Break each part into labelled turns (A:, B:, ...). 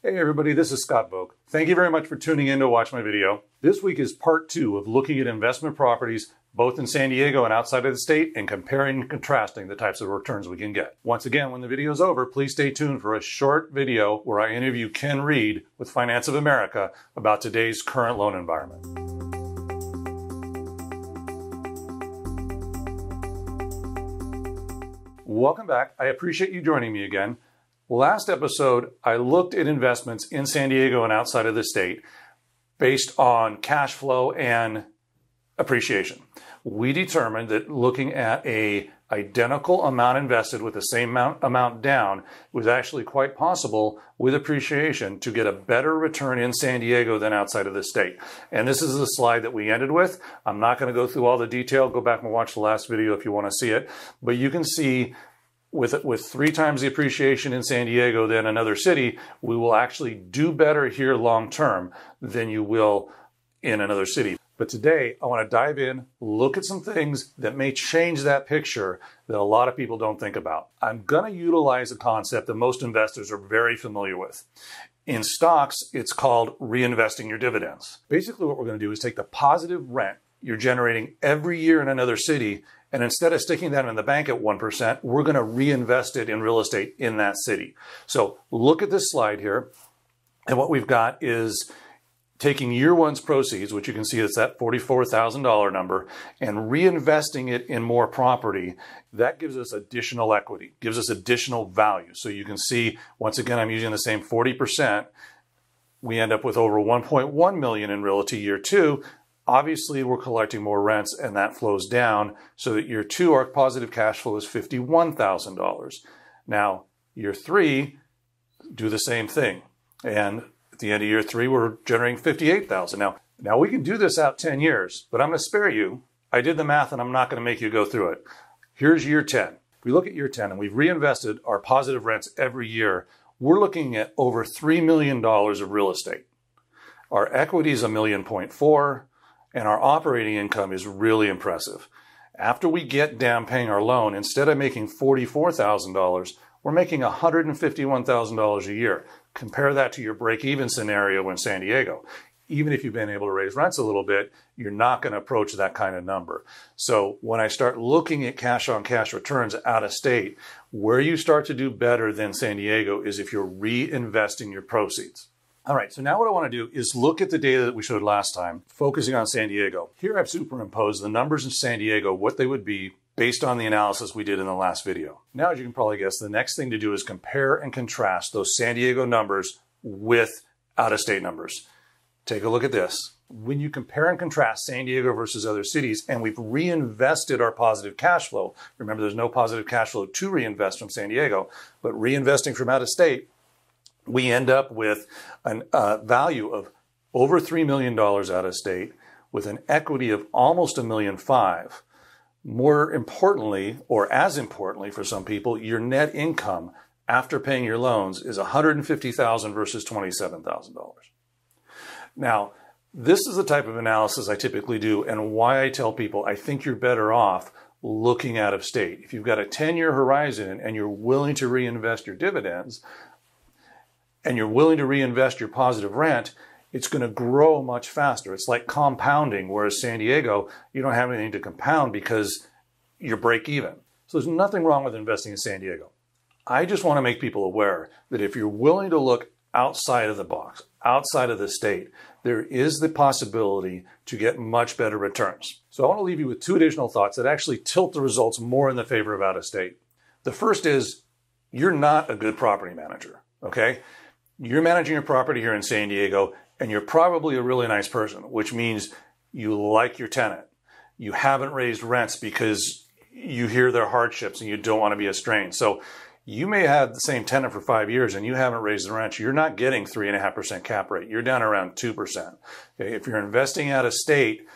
A: Hey everybody, this is Scott Voak. Thank you very much for tuning in to watch my video. This week is part 2 of looking at investment properties both in San Diego and outside of the state and comparing and contrasting the types of returns we can get. Once again, when the video is over, please stay tuned for a short video where I interview Ken Reed with Finance of America about today's current loan environment. Welcome back. I appreciate you joining me again. Last episode, I looked at investments in San Diego and outside of the state based on cash flow and appreciation. We determined that looking at an identical amount invested with the same amount down was actually quite possible with appreciation to get a better return in San Diego than outside of the state. And this is the slide that we ended with. I'm not going to go through all the detail. Go back and watch the last video if you want to see it. But you can see with 3 times the appreciation in San Diego than another city, we will actually do better here long term than you will in another city. But today, I want to dive in, look at some things that may change that picture that a lot of people don't think about. I'm going to utilize a concept that most investors are very familiar with. In stocks, it's called reinvesting your dividends. Basically, what we're going to do is take the positive rent you're generating every year in another city, and instead of sticking that in the bank at 1%, we're going to reinvest it in real estate in that city. So look at this slide here. And what we've got is taking year one's proceeds, which you can see it's that $44,000 number, and reinvesting it in more property. That gives us additional equity, gives us additional value. So you can see, once again, I'm using the same 40%. We end up with over $1.1 million in Realty year 2. Obviously, we're collecting more rents, and that flows down so that year 2, our positive cash flow is $51,000. Now, year 3, do the same thing. And at the end of year 3, we're generating $58,000. Now we can do this out 10 years, but I'm going to spare you. I did the math, and I'm not going to make you go through it. Here's year 10. If we look at year 10, and we've reinvested our positive rents every year, we're looking at over $3 million of real estate. Our equity is $1.4 million. And our operating income is really impressive. After we get down paying our loan, instead of making $44,000, we're making $151,000 a year. Compare that to your break-even scenario in San Diego. Even if you've been able to raise rents a little bit, you're not going to approach that kind of number. So when I start looking at cash-on-cash returns out of state, where you start to do better than San Diego is if you're reinvesting your proceeds. All right, so now what I want to do is look at the data that we showed last time, focusing on San Diego. Here I've superimposed the numbers in San Diego, what they would be based on the analysis we did in the last video. Now, as you can probably guess, the next thing to do is compare and contrast those San Diego numbers with out-of-state numbers. Take a look at this. When you compare and contrast San Diego versus other cities, and we've reinvested our positive cash flow, remember there's no positive cash flow to reinvest from San Diego, but reinvesting from out-of-state, we end up with a value of over $3 million out of state with an equity of almost $1.5 million. More importantly, or as importantly for some people, your net income after paying your loans is $150,000 versus $27,000. Now, this is the type of analysis I typically do and why I tell people I think you're better off looking out of state. If you've got a 10-year horizon and you're willing to reinvest your dividends, and you're willing to reinvest your positive rent, it's going to grow much faster. It's like compounding, whereas San Diego, you don't have anything to compound because you're break even. So there's nothing wrong with investing in San Diego. I just want to make people aware that if you're willing to look outside of the box, outside of the state, there is the possibility to get much better returns. So I want to leave you with 2 additional thoughts that actually tilt the results more in the favor of out of state. The first is, you're not a good property manager, okay? You're managing your property here in San Diego, and you're probably a really nice person, which means you like your tenant. You haven't raised rents because you hear their hardships and you don't want to be estranged. So you may have the same tenant for 5 years and you haven't raised the rent. You're not getting 3.5% cap rate. You're down around 2%. Okay? If you're investing out of state,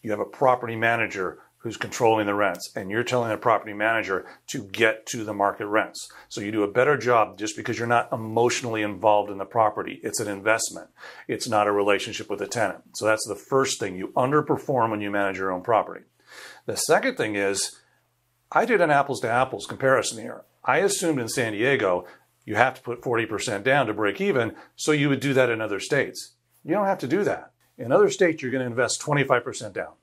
A: you have a property manager who's controlling the rents, and you're telling the property manager to get to the market rents. So you do a better job just because you're not emotionally involved in the property. It's an investment. It's not a relationship with the tenant. So that's the first thing. You underperform when you manage your own property. The second thing is, I did an apples to apples comparison here. I assumed in San Diego You have to put 40% down to break even, so you would do that in other states. You don't have to do that. In other states, you're going to invest 25% down.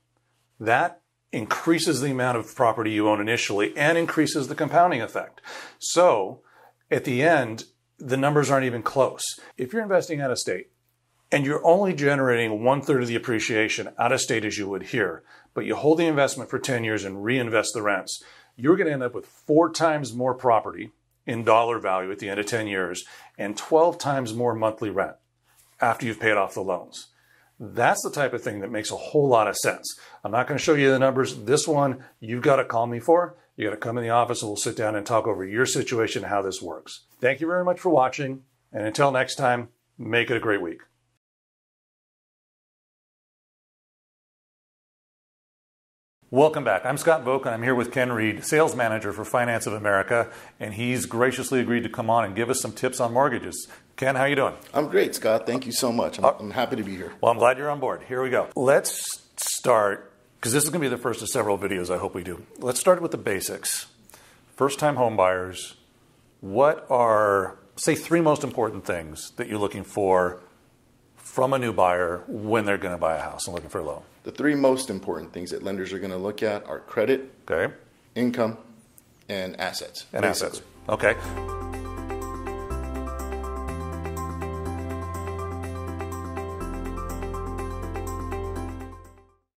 A: That increases the amount of property you own initially and increases the compounding effect. So at the end, the numbers aren't even close. If you're investing out of state and you're only generating 1/3 of the appreciation out of state as you would here, but you hold the investment for 10 years and reinvest the rents, you're going to end up with 4 times more property in dollar value at the end of 10 years and 12 times more monthly rent after you've paid off the loans. That's the type of thing that makes a whole lot of sense. I'm not going to show you the numbers. This one, you've got to call me for. You got to come in the office and we'll sit down and talk over your situation, how this works. Thank you very much for watching. And until next time, make it a great week. Welcome back. I'm Scott Voak, and I'm here with Ken Reed, Sales Manager for Finance of America, and he's graciously agreed to come on and give us some tips on mortgages. Ken, how you doing?
B: I'm great, Scott. Thank you so much. I'm happy to be here.
A: Well, I'm glad you're on board. Here we go. Let's start, because this is going to be the first of several videos I hope we do. Let's start with the basics. First-time home buyers, what are, say, 3 most important things that you're looking for from a new buyer when they're going to buy a house and looking for a loan?
B: The 3 most important things that lenders are going to look at are credit,
A: Okay.
B: income, and assets.
A: And assets. Okay.